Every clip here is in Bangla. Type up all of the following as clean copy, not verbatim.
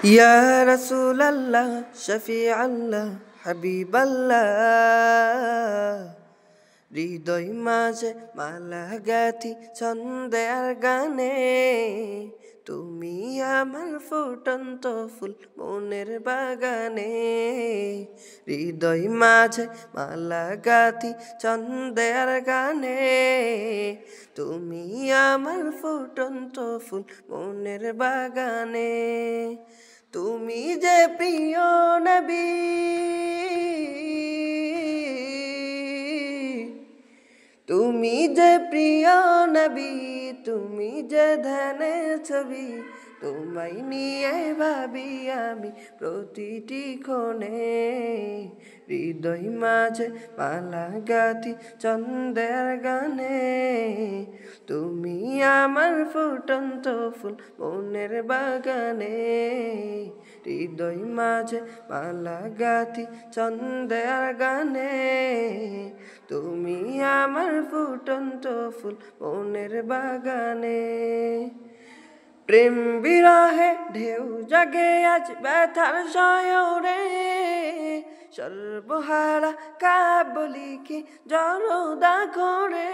ইয়া রাসূলাল্লাহ শফিআল্লাহ হাবিবাল্লাহ, হৃদয় মাঝে মালা গাথি ছন্দে আর গানে, তুমি আমার ফুটন্ত ফুল মনের বাগানে। হৃদয় মাঝে মালা গাথি ছন্দে আর গানে, তুমি আমার ফুটন্ত ফুল মনের বাগানে। তুমি যে প্রিয় নবী, তুমি যে প্রিয় নবী, তুমি যে ধ্যানের ছবি, তোমায় নিয়ে ভাবি আমি প্রতিটি ক্ষণে। হৃদয় মাঝে মালা গাথি ছন্দের গানে, তুমি আমার ফুটন্ত ফুল মনের বাগানে। হৃদয় মাঝে মালা গাথি ছন্দের গানে, তুমি আমার ফুটন্ত ফুল মনের বাগানে। প্রেম বিরহে ঢেউ জাগে আজ ব্যথার শয়রে, সর্বহারা কাবলি কি জনদা করে।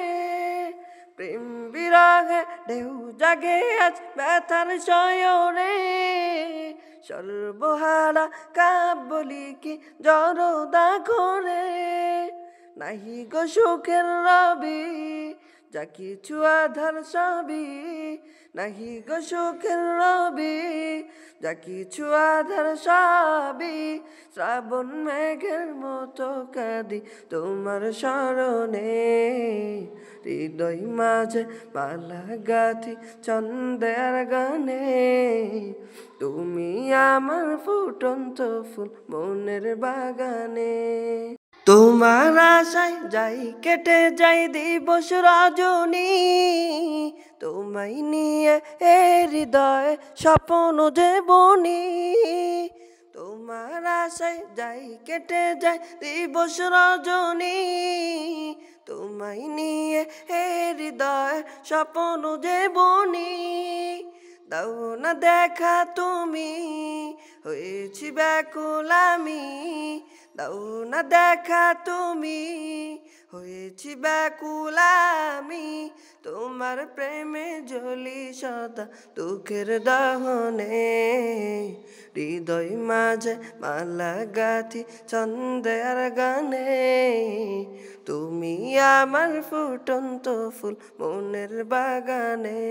প্রেম বিরহে ঢেউ জাগে আজ ব্যথার শয়রে, সর্বহারা কাবলি কি জনদা করে। নাহি গো সুখের রবি, যা কিছু আধার সবই, নাহি গো সুখের রবি, যা কিছু আধার সবই। শ্রাবণ মেঘের মতো কাঁদি তোমার স্মরণে, হৃদয় মাঝে মালা গাথি ছন্দের গানে, তুমি আমার ফুটন্ত ফুল মনের বাগানে। তোমার আশায় যাই কেটে যাই দিবস রজনী, তোমায় নিয়ে এ হৃদয় স্বপ্ন যে বনি। তোমার আশায় যাই কেটে যাই দিবস রজনী, তোমায় নিয়ে এ হৃদয় স্বপ্ন যে বনি। দাও না দেখা তুমি, হয়েছি ব্যাকুল আমি, দাও না দেখা তুমি, হয়েছি ব্যাকুল আমি। তোমার প্রেমে জ্বলি সদা দুঃখের দহনে, হৃদয় মাঝে মালা গাথি ছন্দের গানে, তুমি আমার ফুটন্ত ফুল মনের বাগানে।